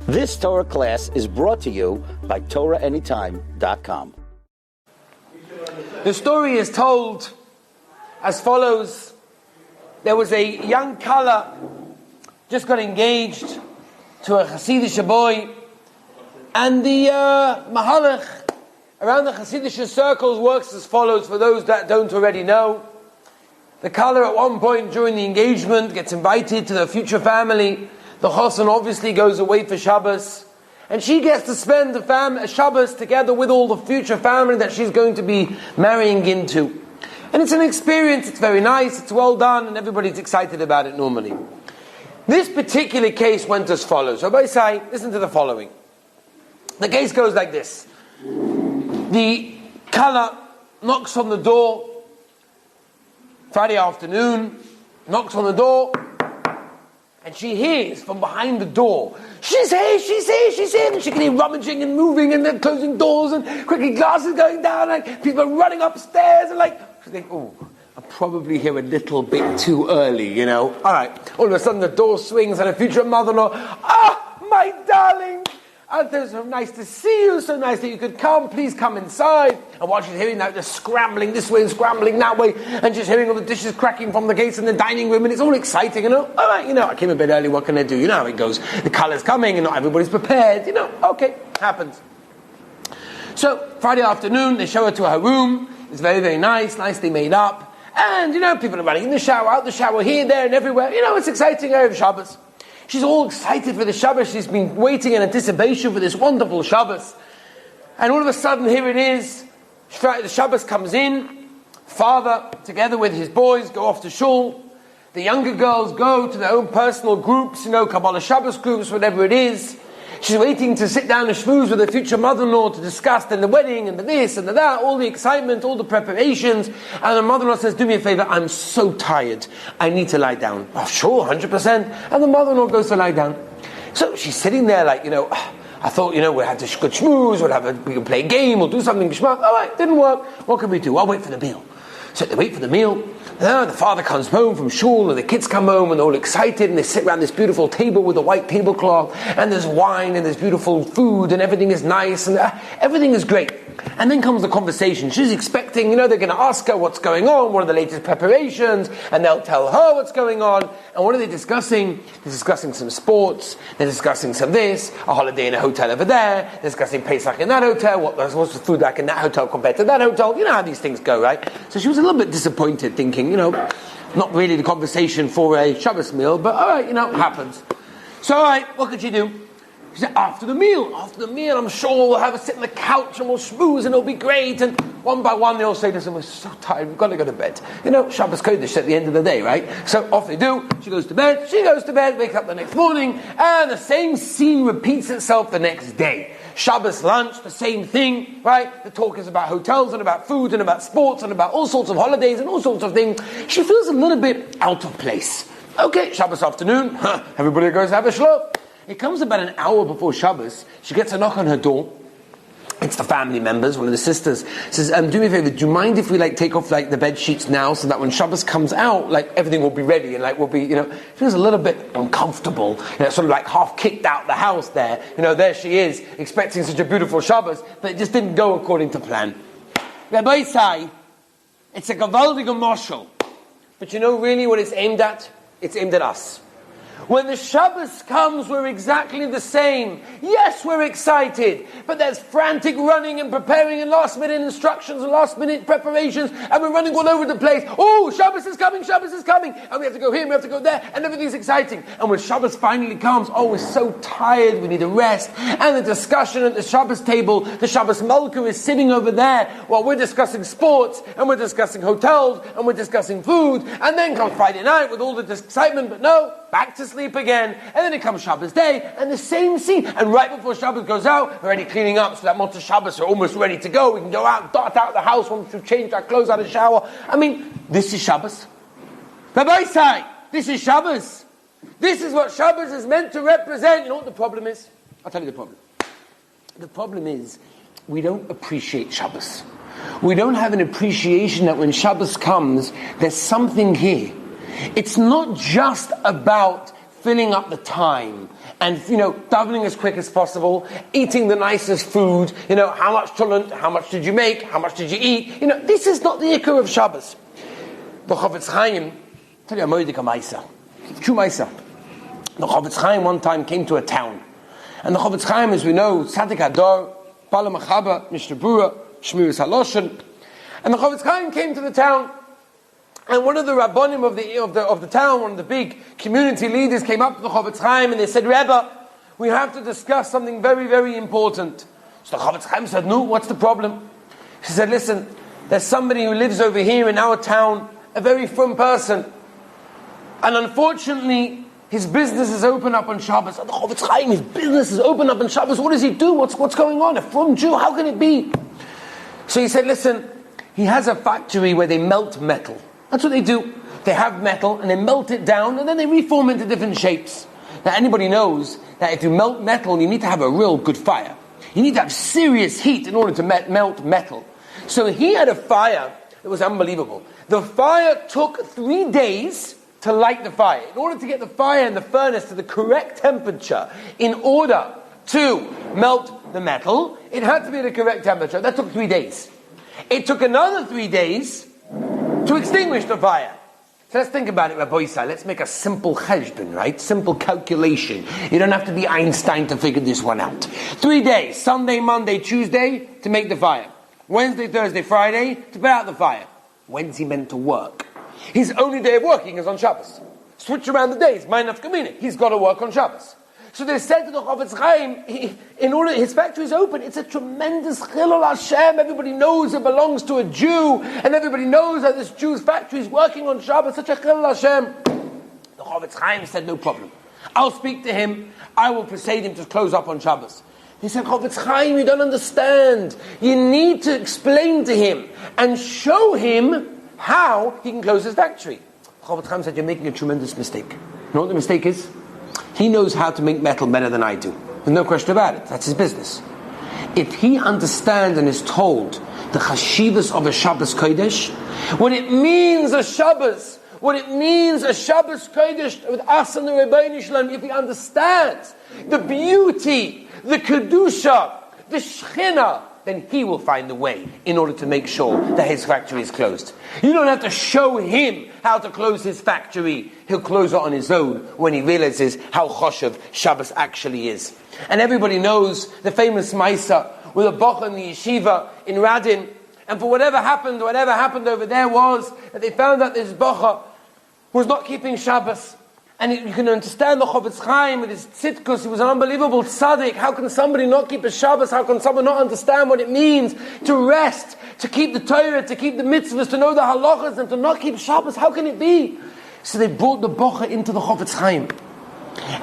This Torah class is brought to you by TorahAnytime.com. The story is told as follows. There was a young kala, just got engaged to a Hasidic boy, and the halachic around the Hasidic circles works as follows, for those that don't already know. The kala at one point during the engagement gets invited to the future family. The chosan obviously goes away for Shabbos, and she gets to spend the Shabbos together with all the future family that she's going to be marrying into. And it's an experience, it's very nice, it's well done, and everybody's excited about it normally. This particular case went as follows. Rabbi say, listen to the following. The case goes like this. The kala knocks on the door, Friday afternoon, knocks on the door, and she hears from behind the door, she's here, she's here, she's here. And she can hear rummaging and moving, and then closing doors, and quickly glasses going down, like people are running upstairs, and like, she thinks, oh, I'm probably here a little bit too early, you know. All right, all of a sudden the door swings, and a future mother-in-law, my darling, it's so nice to see you, so nice that you could come, please come inside. And while she's hearing that, they're scrambling this way and scrambling that way, and she's hearing all the dishes cracking from the gates in the dining room, and it's all exciting, you know. All right, you know, I came a bit early, what can I do? You know how it goes. The colour's coming, and not everybody's prepared, you know. Okay, happens. So, Friday afternoon, they show her to her room. It's very, very nice, nicely made up. And, you know, people are running in the shower, out the shower, here, there, and everywhere. You know, it's exciting, Erev Shabbos. She's all excited for the Shabbos. She's been waiting in anticipation for this wonderful Shabbos. And all of a sudden, here it is. The Shabbos comes in. Father, together with his boys, go off to shul. The younger girls go to their own personal groups, you know, Kabbalah Shabbos groups, whatever it is. She's waiting to sit down and schmooze with her future mother-in-law to discuss then the wedding and the this and the that, all the excitement, all the preparations. And her mother-in-law says, do me a favor, I'm so tired. I need to lie down. Oh, sure, 100%. And the mother-in-law goes to lie down. So she's sitting there like, you know, I thought, you know, we'll have this good schmooze, we can play a game, we'll do something geschmack. All right, didn't work. What can we do? I'll wait for the meal. So they wait for the meal. The father comes home from shul, and the kids come home, and they're all excited, and they sit around this beautiful table with a white tablecloth, and there's wine, and there's beautiful food, and everything is nice, and everything is great. And then comes the conversation. She's expecting, you know, they're going to ask her what's going on, what are the latest preparations, and they'll tell her what's going on. And what are they discussing? They're discussing some sports, they're discussing some this, a holiday in a hotel over there, they're discussing Pesach in that hotel, what's the food like in that hotel compared to that hotel. You know how these things go, right? So she was a little bit disappointed, thinking, you know, not really the conversation for a Shabbos meal, but all right, you know, it happens. So, all right, what could she do? She said, after the meal, I'm sure we'll have a sit on the couch and we'll schmooze and it'll be great. And one by one, they all say, listen, we're so tired, we've got to go to bed. You know, Shabbos Kodesh at the end of the day, right? So off they do. She goes to bed, wakes up the next morning, and the same scene repeats itself the next day. Shabbos lunch, the same thing, right? The talk is about hotels and about food and about sports and about all sorts of holidays and all sorts of things. She feels a little bit out of place. Okay, Shabbos afternoon, everybody goes to have a shlof. It comes about an hour before Shabbos. She gets a knock on her door. It's the family members, one of the sisters. Says, do me a favor, do you mind if we take off the bed sheets now so that when Shabbos comes out, everything will be ready and we'll be, feels a little bit uncomfortable, sort of half kicked out the house there. There she is, expecting such a beautiful Shabbos, but it just didn't go according to plan. Rabbi say, it's a gavaldige moshel. But really what it's aimed at? It's aimed at us. When the Shabbos comes, we're exactly the same. Yes, we're excited, but there's frantic running and preparing and last-minute instructions and last-minute preparations, and we're running all over the place. Oh, Shabbos is coming, and we have to go here, and we have to go there, and everything's exciting. And when Shabbos finally comes, we're so tired, we need a rest. And the discussion at the Shabbos table, the Shabbos Malka is sitting over there while we're discussing sports, and we're discussing hotels, and we're discussing food, and then comes Friday night with all the excitement, but no, back to sleep again, and then it comes Shabbos day, and the same scene. And right before Shabbos goes out, we're already cleaning up so that Motzei Shabbos are almost ready to go. We can go out, dart out the house once we've changed our clothes, out of the shower. This is Shabbos. Rabbi say, this is Shabbos. This is what Shabbos is meant to represent. You know what the problem is? I'll tell you the problem. The problem is, we don't appreciate Shabbos. We don't have an appreciation that when Shabbos comes, there's something here. It's not just about filling up the time and, davening as quick as possible, eating the nicest food, how much talent, how much did you make, how much did you eat, this is not the ikar of Shabbos. The Chofetz Chaim, tell you a moedik maisa, true maisa. The Chofetz Chaim one time came to a town, and the Chofetz Chaim, as we know, Tzadik Hador, Bala Machaba, Mishnah Brura, Shmiras Haloshen, and the Chofetz Chaim came to the town. And one of the rabbonim of the town, one of the big community leaders, came up to the Chofetz Chaim and they said, Rebbe, we have to discuss something very, very important. So the Chofetz Chaim said, no, what's the problem? He said, listen, there's somebody who lives over here in our town, a very frum person. And unfortunately, his business is open up on Shabbos. The Chofetz Chaim, his business is open up on Shabbos. What does he do? What's going on? A frum Jew, how can it be? So he said, listen, he has a factory where they melt metal. That's what they do. They have metal and they melt it down and then they reform into different shapes. Now anybody knows that if you melt metal, you need to have a real good fire. You need to have serious heat in order to melt metal. So he had a fire that was unbelievable. The fire took 3 days to light the fire. In order to get the fire in the furnace to the correct temperature, in order to melt the metal, it had to be at the correct temperature. That took 3 days. It took another 3 days to extinguish the fire. So let's think about it, Rabbi Yisai. Let's make a simple cheshbon, right? Simple calculation. You don't have to be Einstein to figure this one out. 3 days, Sunday, Monday, Tuesday, to make the fire. Wednesday, Thursday, Friday, to put out the fire. When's he meant to work? His only day of working is on Shabbos. Switch around the days, minus kamina. He's got to work on Shabbos. So they said to the Chofetz Chaim, in order, his factory is open, it's a tremendous chilul Hashem, everybody knows it belongs to a Jew, and everybody knows that this Jew's factory is working on Shabbos, such a chilul Hashem. The Chofetz Chaim said, no problem. I'll speak to him, I will persuade him to close up on Shabbos. He said, Chofetz Chaim, you don't understand. You need to explain to him and show him how he can close his factory. Chofetz Chaim said, you're making a tremendous mistake. You know what the mistake is? He knows how to make metal better than I do. There's no question about it. That's his business. If he understands and is told the chashivas of a Shabbos Kodesh, what it means a Shabbos, what it means a Shabbos Kodesh with us and the Rebbeinu Shalom, if he understands the beauty, the Kedusha, the Shechina, then he will find the way in order to make sure that his factory is closed. You don't have to show him how to close his factory. He'll close it on his own when he realizes how choshev Shabbos actually is. And everybody knows the famous Maisa with a boch in the yeshiva in Radin. And for whatever happened over there was that they found out this bocha was not keeping Shabbos. And you can understand the Chofetz Chaim with his tzidkus. He was an unbelievable tzaddik. How can somebody not keep a Shabbos? How can someone not understand what it means to rest, to keep the Torah, to keep the mitzvahs, to know the halachas, and to not keep Shabbos? How can it be? So they brought the bocha into the Chofetz Chaim.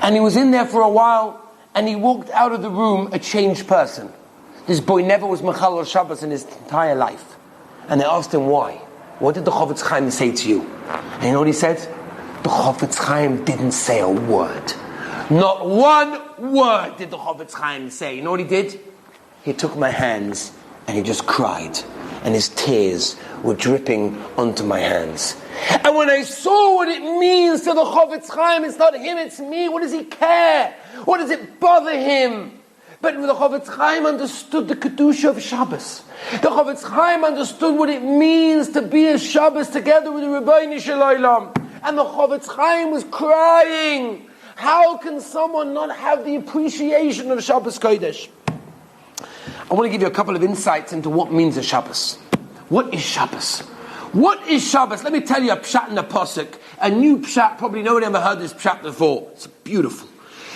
And he was in there for a while, and he walked out of the room a changed person. This boy never was mechal Shabbos in his entire life. And they asked him why. What did the Chofetz Chaim say to you? And you know what he said? The Chofetz Chaim didn't say a word. Not one word did the Chofetz Chaim say. You know what he did? He took my hands and he just cried. And his tears were dripping onto my hands. And when I saw what it means to the Chofetz Chaim, it's not him, it's me. What does he care? What does it bother him? But the Chofetz Chaim understood the Kedusha of Shabbos. The Chofetz Chaim understood what it means to be a Shabbos together with the Rebbeinu Shalom. And the Chofetz Chaim was crying. How can someone not have the appreciation of Shabbos Kodesh? I want to give you a couple of insights into what means a Shabbos. What is Shabbos? What is Shabbos? Let me tell you a pshat and a posek. A new pshat, probably nobody ever heard this pshat before. It's beautiful.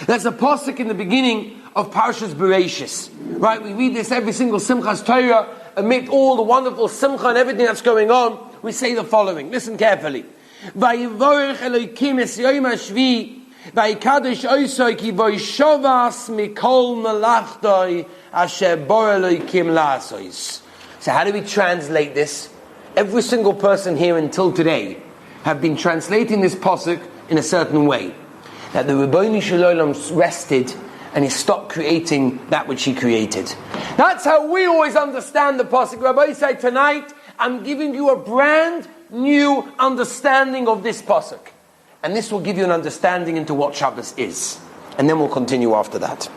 There's a posek in the beginning of Parshas Bereishis. Right, we read this every single Simchas Torah, amid all the wonderful Simcha and everything that's going on. We say the following. Listen carefully. Vayivorech Elokim es yom hashvi, vayikadosh oisoi ki voishovas mikol melachtoi asher bor Elokim la'asois. So how do we translate this? Every single person here until today have been translating this posuk in a certain way. That the Rebbeinu Shalom rested and he stopped creating that which he created. That's how we always understand the posuk. Rabbi say tonight, I'm giving you a brand new understanding of this pasuk. And this will give you an understanding into what Shabbos is. And then we'll continue after that.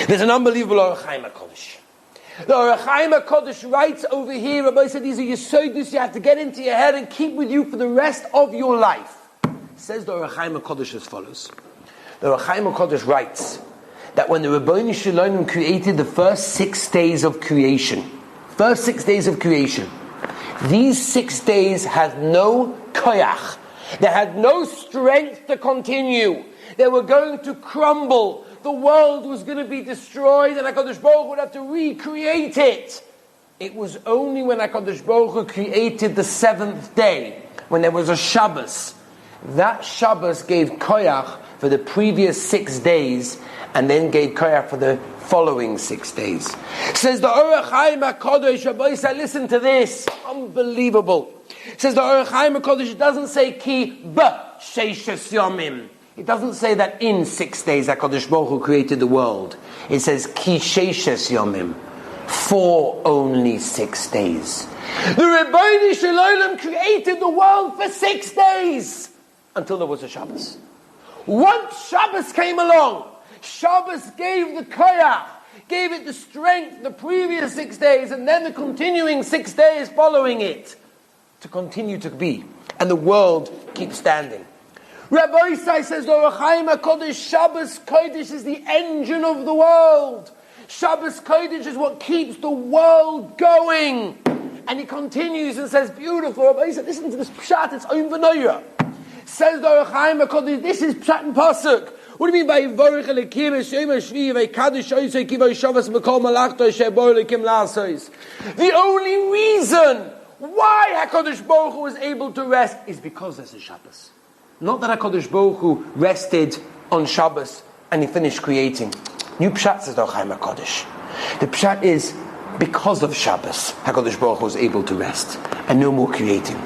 There's an unbelievable Orach Chaim HaKodesh. The Orach Chaim HaKodesh writes over here, Rabbi said, these are yesodus you have to get into your head and keep with you for the rest of your life. Says the Orach Chaim HaKodesh as follows. The Orach Chaim HaKodesh writes that when the Rebbeinu Shalom created the first 6 days of creation, these 6 days had no koyach. They had no strength to continue. They were going to crumble. The world was going to be destroyed, and HaKadosh Baruch Hu would have to recreate it. It was only when HaKadosh Baruch Hu created the 7th day, when there was a Shabbos. That Shabbos gave koyach for the previous 6 days, and then gave koyach for the following 6 days. Says the Orach Chaim HaKodesh, Rabbi said, listen to this, unbelievable. Says the Orach Chaim HaKodesh, it doesn't say ki b'sheishes yomim. It doesn't say that in 6 days HaKadosh Baruch Hu created the world. It says ki sheishes yomim, for only 6 days. The Rebbeinu Shalom created the world for 6 days until there was a Shabbos. Once Shabbos came along, Shabbos gave the koyach, gave it the strength the previous 6 days, and then the continuing 6 days following it to continue to be, and the world keeps standing. Rabbi Isai says the Orach Chaim HaKodesh, Shabbos Kodesh is the engine of the world. Shabbos Kodesh is what keeps the world going. And he continues and says, beautiful. Rabbi Isai, listen to this pshat, it's Oim V'noira. Says the Orach Chaim HaKodesh, this is pshat and pasuk. What do you mean by Yivorech Elikim Hashem Shvi V'Kadosh Oisei Kivo Shabbos Mekol Malachto Shebo Elikim La'asos? The only reason why HaKadosh Baruch Hu was able to rest is because there's a Shabbos. Not that HaKadosh Baruch Hu rested on Shabbos and he finished creating. New pshat says the Orach Chaim HaKodesh. The pshat is because of Shabbos, HaKadosh Baruch Hu was able to rest and no more creating.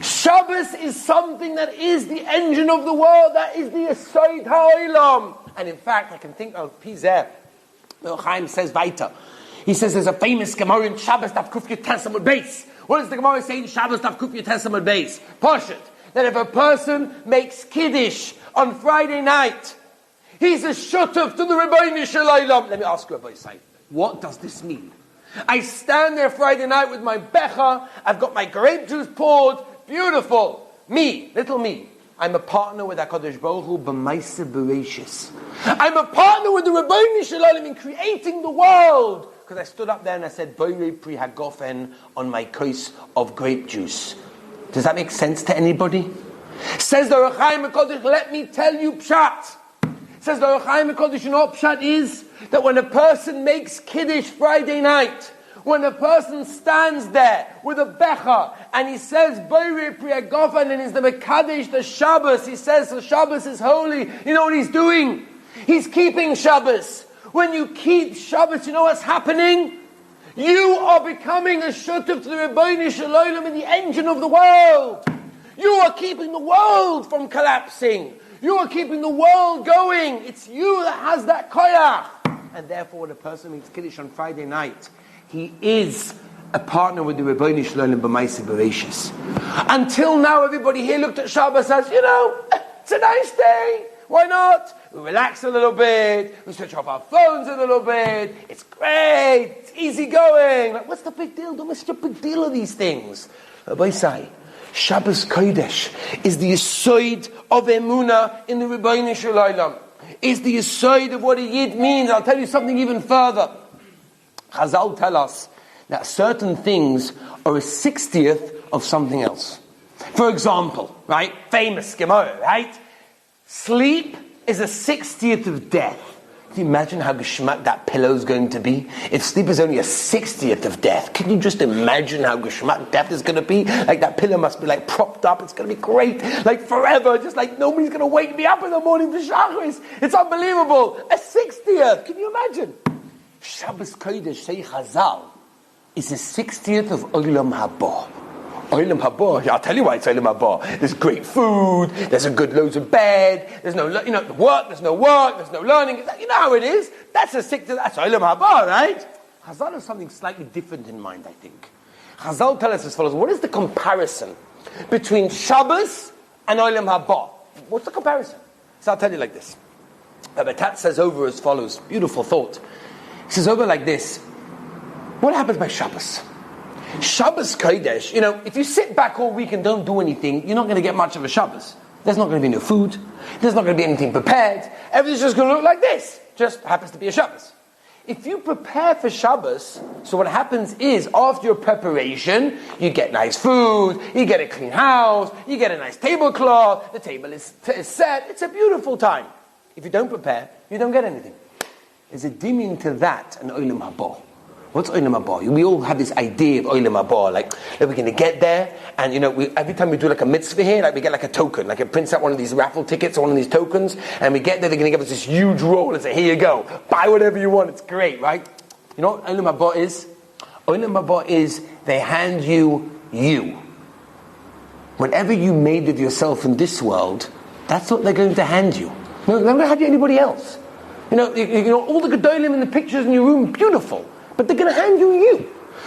Shabbos is something that is the engine of the world, that is the Yesod HaOlam. And in fact, I can think of Pizer. The Orach Chaim says weiter. He says there's a famous Gemara in Shabbos Daf Kuf Yud Samud Beis. What does the Gemara say in Shabbos Daf Kuf Yud Samud Beis? Poshet. That if a person makes Kiddush on Friday night, he's a shutuf to the Rebbeinu Shalom. Let me ask you, Rabbi Isai, what does this mean? I stand there Friday night with my becha, I've got my grape juice poured, beautiful. Me, little me. I'm a partner with HaKadosh Baruch Hu b'maisa b'reishis. I'm a partner with the Rebbeinu Shalom in creating the world. Because I stood up there and I said, Boirei pri hagofen on my kos of grape juice. Does that make sense to anybody? Says the Orach Chaim HaKodesh, let me tell you pshat. Says the Orach Chaim HaKodesh, you know what pshat is? That when a person makes Kiddush Friday night, when a person stands there with a becha and he says Boirei pri hagofen and is the Mekadesh, the Shabbos, he says the Shabbos is holy, you know what he's doing? He's keeping Shabbos. When you keep Shabbos, you know what's happening? You are becoming a shutuf to the Rebbeinu Shalom in the engine of the world. You are keeping the world from collapsing. You are keeping the world going. It's you that has that koyach. And therefore, when a person makes Kiddush on Friday night, he is a partner with the Rebbeinu Shalom b'maisa b'reishis. Until now, everybody here looked at Shabbos as, it's a nice day. Why not? We relax a little bit. We switch off our phones a little bit. It's great. It's easy going. Like, what's the big deal? Don't make such a big deal of these things. Rabbi say, Shabbos Kodesh is the yesod of emunah in the Rebbeinu Shalom. Is the yesod of what a yid means. I'll tell you something even further. Chazal tell us that certain things are a 60th of something else. For example, right? Famous Gemara, right? Sleep is a 60th of death. Can you imagine how geschmack that pillow is going to be? If sleep is only a 60th of death, can you just imagine how geschmack death is going to be? Like that pillow must be like propped up. It's going to be great, like forever. Just like nobody's going to wake me up in the morning for Shacharis. It's unbelievable. A 60th. Can you imagine? Shabbos Kodesh, say Chazal, is a 60th of Olam Haba. Olam Haba, I'll tell you why it's Olam Haba. There's great food, there's a good loads of bed, there's no, work, there's no learning. You know how it is. That's Olam Haba, right? Chazal has something slightly different in mind, I think. Chazal tell us as follows, what is the comparison between Shabbos and Olam Haba? What's the comparison? So I'll tell you like this. Rabbi Tat says over as follows, beautiful thought. He says over like this, what happens by Shabbos? Shabbos Kodesh, if you sit back all week and don't do anything, you're not going to get much of a Shabbos. There's not going to be no food. There's not going to be anything prepared. Everything's just going to look like this. Just happens to be a Shabbos. If you prepare for Shabbos, so what happens is, after your preparation, you get nice food, you get a clean house, you get a nice tablecloth, the table is set, it's a beautiful time. If you don't prepare, you don't get anything. There's a dimming to that, an olam haba. What's olam haba? We all have this idea of olam haba, like we're going to get there, and every time we do like a mitzvah here, we get like a token, like it prints out one of these raffle tickets or one of these tokens, and we get there, they're going to give us this huge roll and say, here you go, buy whatever you want, it's great, right? You know what olam haba is? Olam haba is they hand you. Whatever you made of yourself in this world, that's what they're going to hand you. No, they're not going to hand you anybody else. All the gedolim in the pictures in your room, beautiful. But they're going to hand you.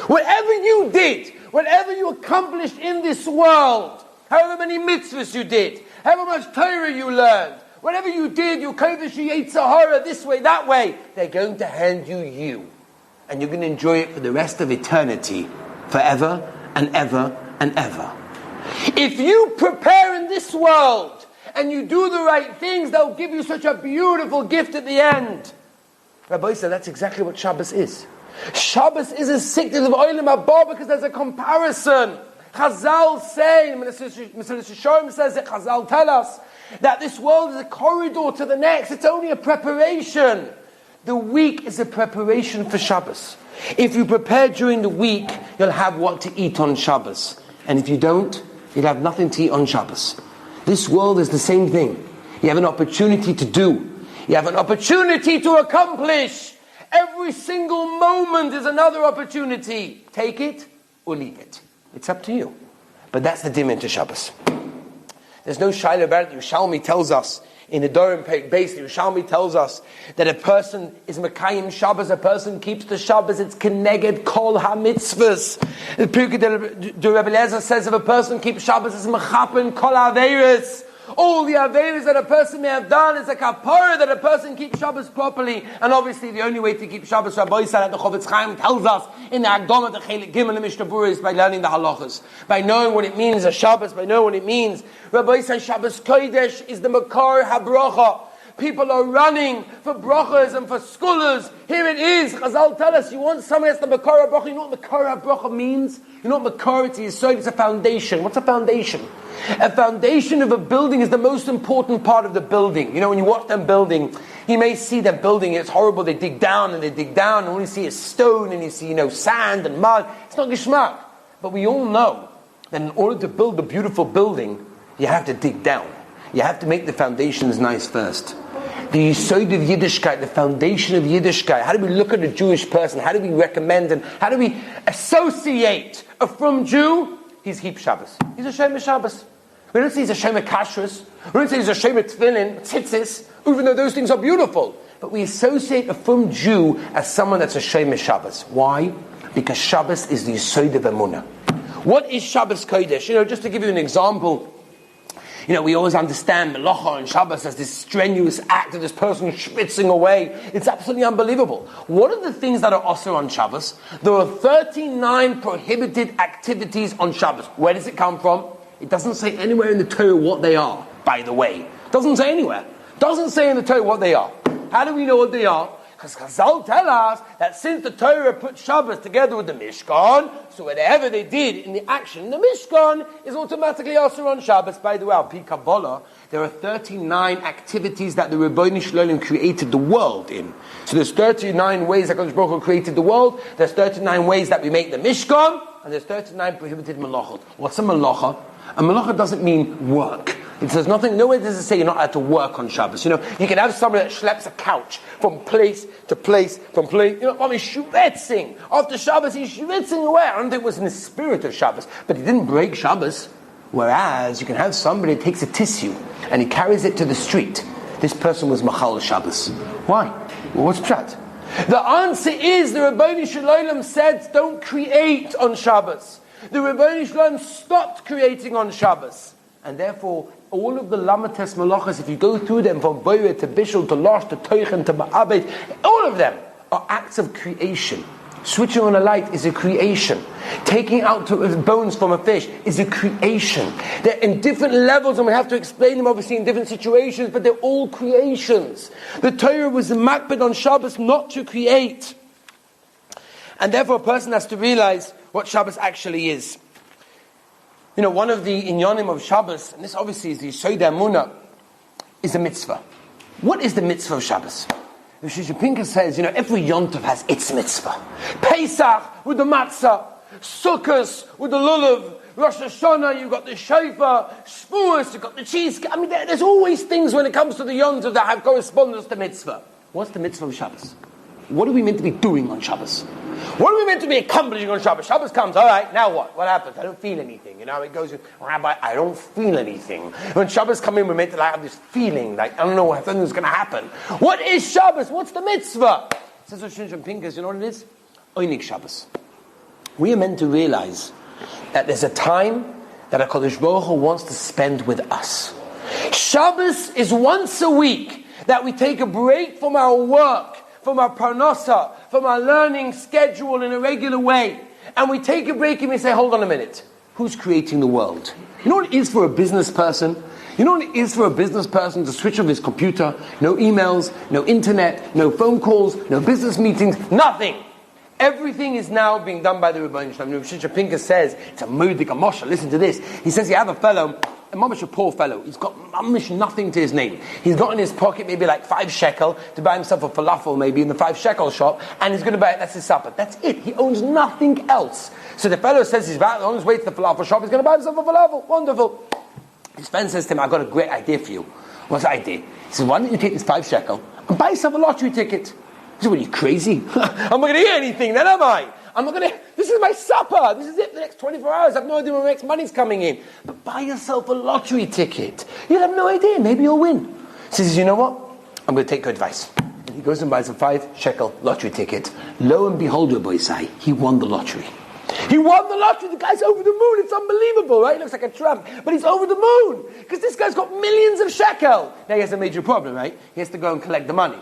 Whatever you did, whatever you accomplished in this world, however many mitzvahs you did, however much Torah you learned, whatever you did, you kodesh Sahara this way, that way, they're going to hand you. And you're going to enjoy it for the rest of eternity, forever and ever and ever. If you prepare in this world, and you do the right things, they'll give you such a beautiful gift at the end. Rabbi said that's exactly what Shabbos is. Shabbos is a sickness of olam haba because there's a comparison. Chazal say, Mr. Shiurim says that Chazal tell us that this world is a corridor to the next. It's only a preparation. The week is a preparation for Shabbos. If you prepare during the week, you'll have what to eat on Shabbos. And if you don't, you'll have nothing to eat on Shabbos. This world is the same thing. You have an opportunity to do. You have an opportunity to accomplish. Every single moment is another opportunity. Take it or leave it. It's up to you. But that's the dim into Shabbos. There's no shaila about it. Yerushalmi tells us, in the Dorim base, Yerushalmi tells us that a person is Mekayim Shabbos, a person keeps the Shabbos, it's Keneged Kol HaMitzvahs. The Rebbe Eliezer says if a person keeps Shabbos, it's Mechapen Kol HaAveiros. All the Aveiros that a person may have done is a kapara that a person keeps Shabbos properly. And obviously the only way to keep Shabbos, Rabbi Yisrael, the Chofetz Chaim tells us in the Agdama, the Chelik Gimel, the Mishnah Berurah, is by learning the halachas, by knowing what it means a Shabbos, by knowing what it means. Rabbi Yisrael, Shabbos Kodesh is the Makar HaBracha. People are running for brachas and for skulas. Here it is. Chazal tell us, you want something that's the Makar HaBracha. You know what Makar HaBracha means? You know what Makar is? So it's a foundation. What's a foundation? A foundation of a building is the most important part of the building. When you watch them building, you may see them building, it's horrible, they dig down, and all you see is stone, and you see, sand and mud. It's not geschmack. But we all know that in order to build a beautiful building, you have to dig down. You have to make the foundations nice first. The Yisod of Yiddishkeit, the foundation of Yiddishkeit. How do we look at a Jewish person? How do we recommend and how do we associate a frum Jew? He's Keep Shabbos. He's a Shem Shabbos. We don't say he's a Shem Kashrus. We don't say he's a Shem Tefillin, Tzitzis, even though those things are beautiful. But we associate a frum Jew as someone that's a Shem Shabbos. Why? Because Shabbos is the Yisod of Emunah. What is Shabbos Kodesh? Just to give you an example, we always understand Melacha and Shabbos as this strenuous act of this person schwitzing away. It's absolutely unbelievable. What are the things that are also on Shabbos? There are 39 prohibited activities on Shabbos. Where does it come from? It doesn't say anywhere in the Torah what they are, by the way. It doesn't say anywhere. It doesn't say in the Torah what they are. How do we know what they are? Because Chazal tell us that since the Torah put Shabbos together with the Mishkan, so whatever they did in the action in the Mishkan is automatically also on Shabbos. By the way, al Pi Kabbalah, there are 39 activities that the Rebbeinu Shalom created the world in. So there's 39 ways that Kadosh Baruch Hu created the world, there's 39 ways that we make the Mishkan, and there's 39 prohibited malachot. What's a malacha? A malacha doesn't mean work. It says nothing, nowhere does it say you're not allowed to work on Shabbos. You can have somebody that schleps a couch from place to place, from place, while he's shvitzing. After Shabbos, he's shvitzing away. I don't think it was in the spirit of Shabbos, but he didn't break Shabbos. Whereas, you can have somebody that takes a tissue and he carries it to the street. This person was Machal Shabbos. Why? Well, what's pshat? The answer is, the Rebbeinu Shalom said, don't create on Shabbos. The Rebbeinu Shalom stopped creating on Shabbos. And therefore, all of the Lamates Malachas, if you go through them from Boyer to Bishul to Losh to Teuchen to Ma'abed, all of them are acts of creation. Switching on a light is a creation. Taking out bones from a fish is a creation. They're in different levels, and we have to explain them obviously in different situations, but they're all creations. The Torah was makbid on Shabbos not to create. And therefore a person has to realize what Shabbos actually is. You know, one of the inyanim of Shabbos, and this obviously is the Yesod Emunah, is a mitzvah. What is the mitzvah of Shabbos? Rosh Yeshiva says, you know, every yontav has its mitzvah. Pesach with the matzah, Sukkot with the lulav, Rosh Hashanah, you've got the shofar, Shavuos, you've got the cheesecake. I mean, there's always things when it comes to the yontav that have correspondence to mitzvah. What's the mitzvah of Shabbos? What are we meant to be doing on Shabbos? What are we meant to be accomplishing on Shabbos? Shabbos comes, all right, now what? What happens? I don't feel anything. You know, it goes, Rabbi, I don't feel anything. When Shabbos come in, we're meant to have this feeling, like, I don't know what something's going to happen. What is Shabbos? What's the mitzvah? Says Rosh Yeshiva Pinkas, you know what it is? Oinik Shabbos. We are meant to realize that there's a time that HaKadosh Baruch Hu wants to spend with us. Shabbos is once a week that we take a break from our work, from our parnasa, from our learning schedule in a regular way. And we take a break and we say, hold on a minute. Who's creating the world? You know what it is for a business person? You know what it is for a business person to switch off his computer? No emails, no internet, no phone calls, no business meetings, nothing. Everything is now being done by the Rebbeinu Shalom. Rosh Yeshiva Pinkas says, it's a moedik, a moshe. Listen to this. He says, you have a fellow, a mamish, a poor fellow. He's got mamish nothing to his name. He's got in his pocket maybe like 5 shekel to buy himself a falafel maybe in the 5 shekel shop, and he's going to buy it, that's his supper. That's it. He owns nothing else. So the fellow says he's on his way to the falafel shop, he's going to buy himself a falafel. Wonderful. His friend says to him, I've got a great idea for you. What's the idea? He says, why don't you take this 5 shekel and buy yourself a lottery ticket? He said, what, are you crazy? I'm not going to eat anything then, am I? I'm not going to, this is my supper. This is it for the next 24 hours. I have no idea when the next money's coming in. But buy yourself a lottery ticket. You'll have no idea. Maybe you'll win. He says, you know what? I'm going to take your advice. And he goes and buys a 5 shekel lottery ticket. Lo and behold, your boy say, he won the lottery. He won the lottery. The guy's over the moon. It's unbelievable, right? He looks like a tramp, but he's over the moon because this guy's got millions of shekel. Now he has a major problem, right? He has to go and collect the money.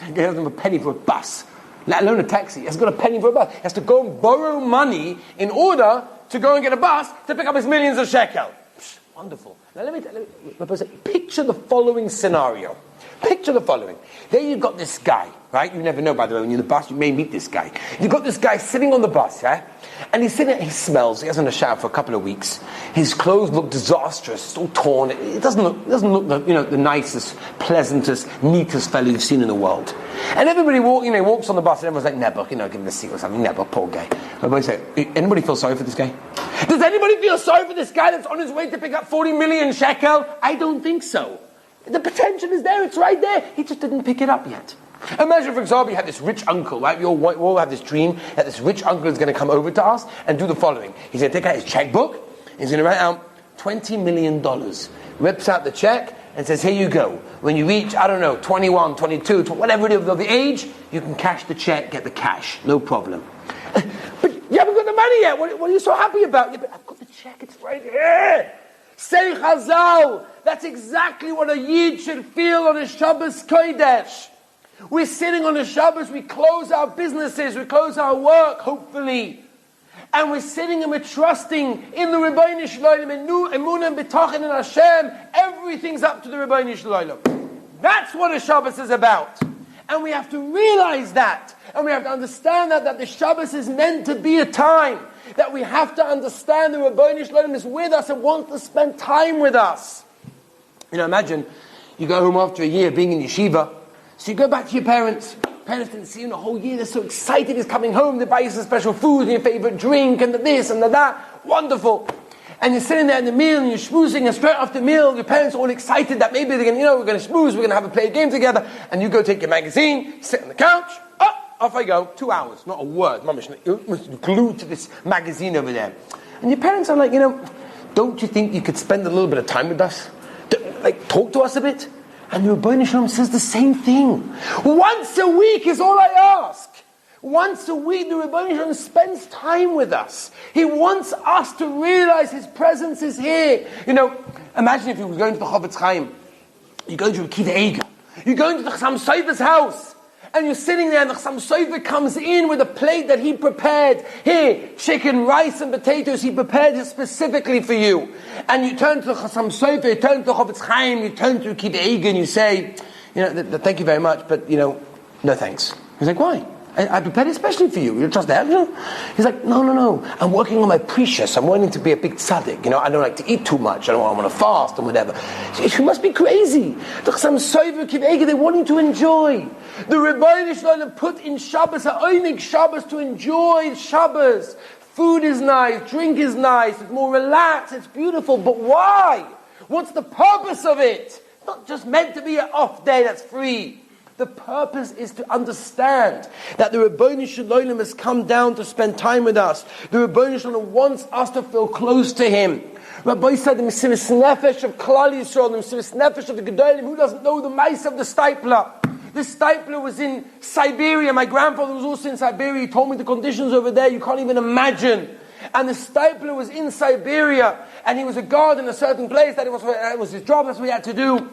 He doesn't have a penny for a bus, let alone a taxi. He has got a penny for a bus. He has to go and borrow money in order to go and get a bus to pick up his millions of shekel. Wonderful. Now let me picture the following scenario. Picture the following. There you've got this guy, right? You never know, by the way, when you're in the bus, you may meet this guy. You've got this guy sitting on the bus, yeah? And he's sitting there, he smells, he hasn't had a shower for a couple of weeks. His clothes look disastrous, it's all torn. It doesn't look the nicest, pleasantest, neatest fellow you've seen in the world. And everybody walks on the bus and everyone's like, Nebuch, give him a seat or something. Nebuch, poor guy. Everybody say, anybody feel sorry for this guy? Does anybody feel sorry for this guy that's on his way to pick up 40 million shekel? I don't think so. The potential is there, it's right there. He just didn't pick it up yet. Imagine, for example, you have this rich uncle, right? We all have this dream that this rich uncle is going to come over to us and do the following. He's going to take out his checkbook, he's going to write out $20 million, rips out the check, and says, here you go. When you reach, 21, 22, whatever it is of the age, you can cash the check, get the cash, no problem. But you haven't got the money yet. What are you so happy about? Yeah, but I've got the check, it's right here. Say Chazal. That's exactly what a Yid should feel on a Shabbos Kodesh. We're sitting on a Shabbos, we close our businesses, we close our work, hopefully. And we're sitting and we're trusting in the Rebbeinu Shalom, in Emunah and B'tachin and Hashem. Everything's up to the Rebbeinu Shalom. That's what a Shabbos is about. And we have to realize that. And we have to understand that the Shabbos is meant to be a time that we have to understand the Rebbeinu Shalom is with us and wants to spend time with us. Imagine you go home after a year being in yeshiva. So you go back to your parents. Parents didn't see you in a whole year. They're so excited he's coming home. They buy you some special food and your favorite drink and the this and the that. Wonderful. And you're sitting there in the meal and you're schmoozing, and straight after the meal, your parents are all excited that maybe they're going to, we're going to schmooze, we're going to have a play game together. And you go take your magazine, sit on the couch, off I go, 2 hours, not a word. Mama's glued to this magazine over there. And your parents are like, don't you think you could spend a little bit of time with us? Talk to us a bit? And the Rebbeinu Shalom says the same thing. Once a week is all I ask. Once a week, the Rebbeinu Shalom spends time with us. He wants us to realize His presence is here. Imagine if you were going to the Chofetz Chaim. You're going to Akiva Eiger. You're going to the Chassam Sofer's house. And you're sitting there and the Chassam Sofer comes in with a plate that he prepared. Here, chicken, rice and potatoes. He prepared it specifically for you. And you turn to the Chassam Sofer, you turn to the Chofetz Chaim, you turn to Akiva Eiger and you say, thank you very much, but no thanks. He's like, why? I prepared it especially for you. You trust that? He's like, no. I'm working on my precious. I'm wanting to be a big tzaddik. I don't like to eat too much. I want to fast and whatever. You must be crazy. The Chassam Sofer, Akiva Eiger, they want you to enjoy. The Rebbeinu Shalom put in Shabbos, a oinig Shabbos, to enjoy Shabbos. Food is nice, drink is nice, it's more relaxed, it's beautiful. But why? What's the purpose of it? It's not just meant to be an off day that's free. The purpose is to understand that the Rebbeinu Shalom has come down to spend time with us. The Rebbeinu Shalom wants us to feel close to Him. Rabbi said, the Mesiras Nefesh of Klal Yisrael, the Mesiras Nefesh of the Gedolim, who doesn't know the mice of the Stipler? The Stipler was in Siberia. My grandfather was also in Siberia. He told me the conditions over there, you can't even imagine. And the Stipler was in Siberia, and he was a guard in a certain place. That was his job, that's what he had to do.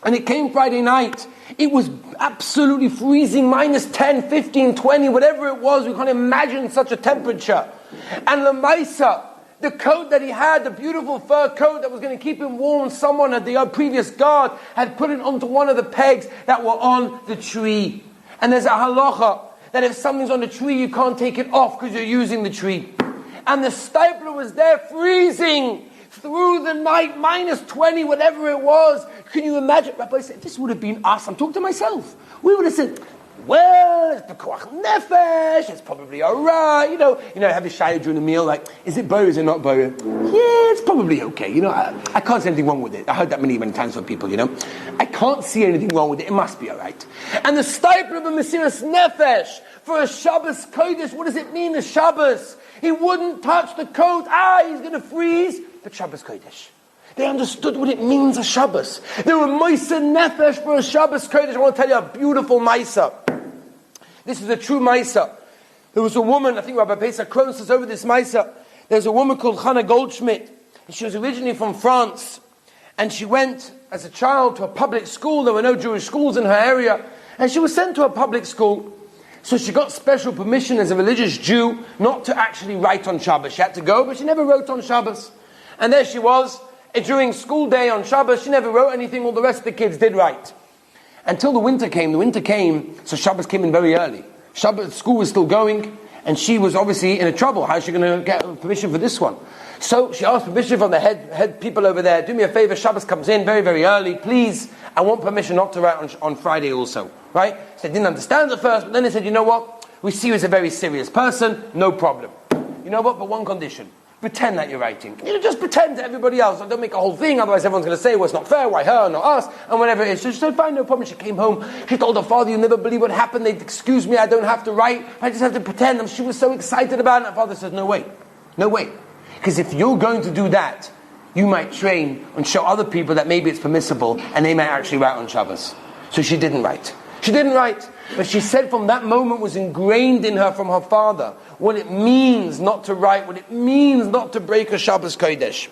And it came Friday night. It was absolutely freezing, minus 10, 15, 20, whatever it was. We can't imagine such a temperature. And Lamaisa, the coat that he had, the beautiful fur coat that was going to keep him warm, someone at the previous guard had put it onto one of the pegs that were on the tree. And there's a halacha that if something's on the tree, you can't take it off because you're using the tree. And the Stipler was there freezing through the night, minus 20, whatever it was. Can you imagine? Rabbi said, this would have been us. I'm talking to myself. We would have said, well, it's Pekuach Nefesh, it's probably alright. Have a shayah during the meal, like, is it bow, is it not bow? Yeah, it's probably okay. I can't see anything wrong with it. I heard that many times from people, I can't see anything wrong with it. It must be alright. And the Stipler of a Mesiras Nefesh for a Shabbos Kodesh, what does it mean, a Shabbos? He wouldn't touch the coat. He's going to freeze. But Shabbos Kodesh. They understood what it means, a Shabbos. They were Maisa Nefesh for a Shabbos Kodesh. I want to tell you a beautiful Maisa. This is a true Maisa. There was a woman, I think Rabbi Pesach Krohn says over this Maisa, there's a woman called Hannah Goldschmidt. And she was originally from France. And she went as a child to a public school. There were no Jewish schools in her area. And she was sent to a public school. So she got special permission as a religious Jew not to actually write on Shabbos. She had to go, but she never wrote on Shabbos. And there she was, during school day on Shabbos, she never wrote anything, all the rest of the kids did write. Until the winter came, so Shabbos came in very early. Shabbos, school was still going, and she was obviously in a trouble. How is she going to get permission for this one? So she asked permission from the head people over there, do me a favor, Shabbos comes in very, very early, please, I want permission not to write on Friday also. Right? So they didn't understand at first, but then they said, you know what, we see you as a very serious person, no problem. You know what, but one condition. Pretend that you're writing. Just pretend to everybody else. Don't make a whole thing, otherwise everyone's going to say, well, it's not fair, why her, not us, and whatever it is. So she said, fine, no problem. She came home, she told her father, you never believe what happened, they'd excuse me, I don't have to write, I just have to pretend. And she was so excited about it. Her father says, no way. Because if you're going to do that, you might train and show other people that maybe it's permissible, and they might actually write on Shabbos. So she didn't write. But she said from that moment was ingrained in her from her father what it means not to write, what it means not to break a Shabbos Kodesh.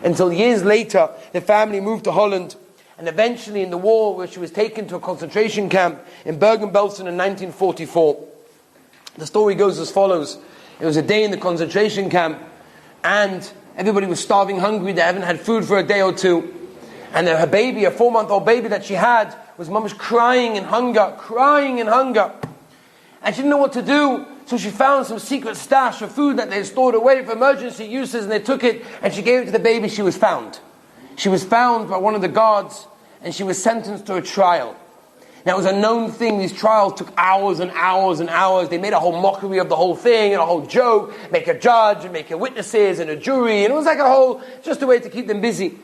Until years later, the family moved to Holland, and eventually in the war, where she was taken to a concentration camp in Bergen-Belsen in 1944. The story goes as follows. It was a day in the concentration camp, and everybody was starving, hungry. They haven't had food for a day or two. And her baby, a 4-month-old baby that she had, was mamish crying in hunger. And she didn't know what to do, so she found some secret stash of food that they had stored away for emergency uses, and they took it, and she gave it to the baby. She was found. She was found by one of the guards, and she was sentenced to a trial. Now, it was a known thing. These trials took hours and hours and hours. They made a whole mockery of the whole thing, and a whole joke, make a judge, and make a witnesses, and a jury, and it was like just a way to keep them busy.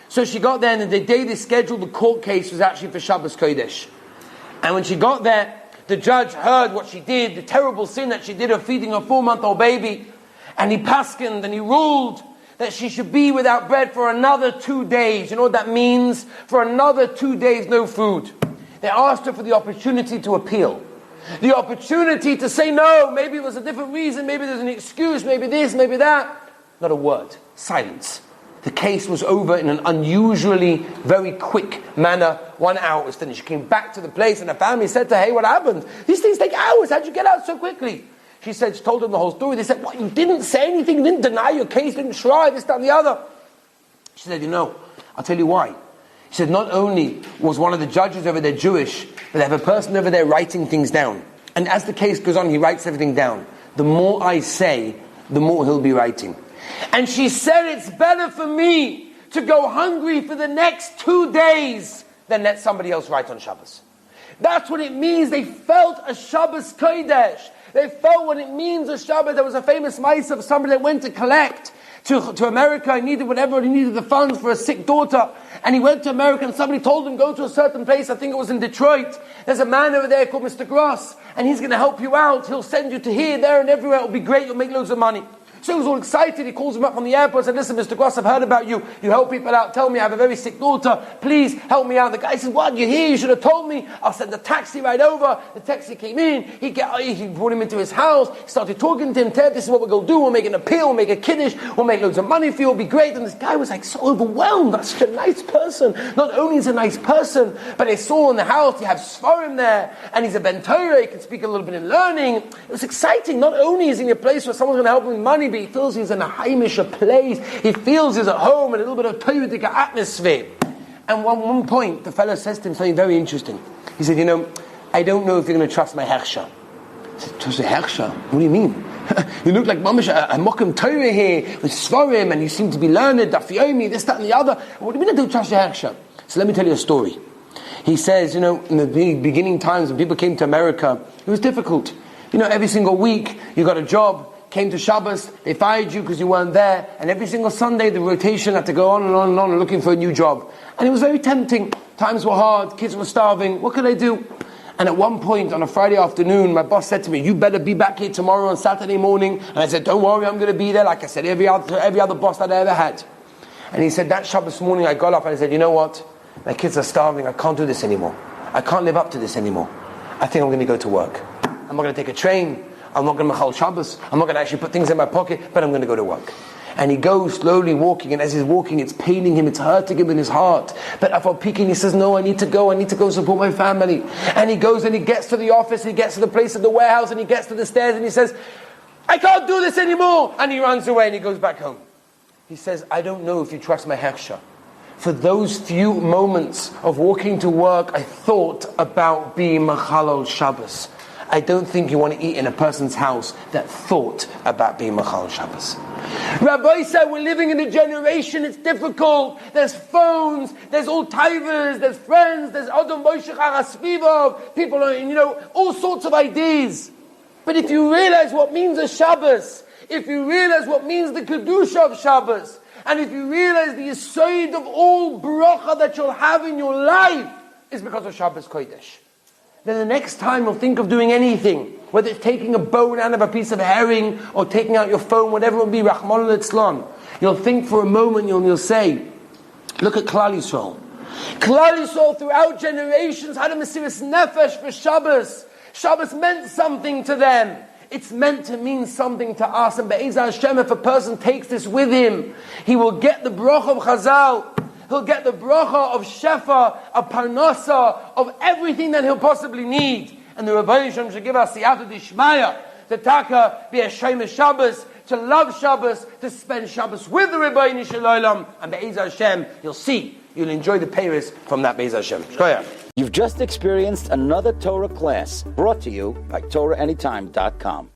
So she got there, and the day they scheduled the court case was actually for Shabbos Kodesh. And when she got there, the judge heard what she did, the terrible sin that she did of feeding her 4-month-old baby, and he paskined and he ruled that she should be without bread for another 2 days. You know what that means? For another 2 days, no food. They asked her for the opportunity to appeal. The opportunity to say no, maybe it was a different reason, maybe there's an excuse, maybe this, maybe that. Not a word. Silence. The case was over in an unusually very quick manner. 1 hour was finished. She came back to the place and the family said to her, hey, what happened? These things take hours. How'd you get out so quickly? She told them the whole story. They said, what, you didn't say anything, you didn't deny your case, didn't try this, that, and the other. She said, I'll tell you why. She said, not only was one of the judges over there Jewish, but they have a person over there writing things down. And as the case goes on, he writes everything down. The more I say, the more he'll be writing. And she said, it's better for me to go hungry for the next 2 days than let somebody else write on Shabbos. That's what it means. They felt a Shabbos Kodesh. They felt what it means a Shabbos. There was a famous mice of somebody that went to collect to America. He needed whatever, he needed the funds for a sick daughter. And he went to America and somebody told him, go to a certain place, I think it was in Detroit. There's a man over there called Mr. Gross, and he's going to help you out. He'll send you to here, there, and everywhere. It'll be great. You'll make loads of money. So he was all excited. He calls him up from the airport and said, listen, Mr. Gross, I've heard about you. You help people out. Tell me, I have a very sick daughter. Please help me out. The guy says, what? You're here? You should have told me. I'll send a taxi right over. The taxi came in. He brought him into his house. He started talking to him. Ted, this is what we're going to do. We'll make an appeal. We'll make a kiddush. We'll make loads of money for you. It'll be great. And this guy was like so overwhelmed. That's such a nice person. Not only is he a nice person, but they saw in the house, he has svarim there. And he's a ben Torah. He can speak a little bit in learning. It was exciting. Not only is he in a place where someone's going to help him with money, but he feels he's in a Heimish place. He feels he's at home and a little bit of Torah atmosphere. And one point, the fellow says to him something very interesting. He said, I don't know if you're going to trust my hechsher. I said, trust the hechsher? What do you mean? You look like mamish a mokum Torah here with svarim, and you seem to be learned, daf yomi, this, that, and the other. What do you mean I don't trust your hechsher? So let me tell you a story. He says, in the beginning times when people came to America, it was difficult. Every single week you got a job. Came to Shabbos, they fired you because you weren't there, and every single Sunday the rotation had to go on and on and on looking for a new job. And it was very tempting. Times were hard, kids were starving, what could I do? And at one point on a Friday afternoon, my boss said to me, you better be back here tomorrow on Saturday morning. And I said, don't worry, I'm going to be there, like I said, every other boss that I ever had. And he said, that Shabbos morning I got up and I said, you know what? My kids are starving, I can't do this anymore. I can't live up to this anymore. I think I'm going to go to work. I'm not going to take a train. I'm not going to machal Shabbos. I'm not going to actually put things in my pocket, but I'm going to go to work. And he goes slowly walking, and as he's walking, it's paining him, it's hurting him in his heart. But after peaking, he says, no, I need to go support my family. And he goes and he gets to the office, he gets to the place of the warehouse, and he gets to the stairs, and he says, I can't do this anymore. And he runs away and he goes back home. He says, I don't know if you trust my hechsher. For those few moments of walking to work, I thought about being machalol Shabbos. I don't think you want to eat in a person's house that thought about being Machal Shabbos. Rabbi said we're living in a generation, it's difficult. There's phones, there's all tivers, there's friends, there's Adam Moshech Arasvivov, people are, all sorts of ideas. But if you realize what means a Shabbos, if you realize what means the Kedusha of Shabbos, and if you realize the Yesod of all bracha that you'll have in your life is because of Shabbos Kodesh, then the next time you'll think of doing anything, whether it's taking a bone out of a piece of herring or taking out your phone, whatever it will be, Rahman al-Islam, you'll think for a moment, you'll say, look at Klal Yisrael. Klal Yisrael throughout generations had a Mesiras Nefesh for Shabbos. Shabbos meant something to them. It's meant to mean something to us. And Be'ezah Hashem, if a person takes this with him, he will get the bracha of Chazal. He'll get the bracha of Shefa, of Parnasa, of everything that he'll possibly need. And the Rabbi Hashem should give us the Siyata Dishmaya, to taka, be a Shemesh Shabbos, to love Shabbos, to spend Shabbos with the Rabbi Nishalaylam. And Be'ezah Hashem, you'll enjoy the peiros from that Be'ezah Hashem. Shkoyach. You've just experienced another Torah class brought to you by TorahAnytime.com.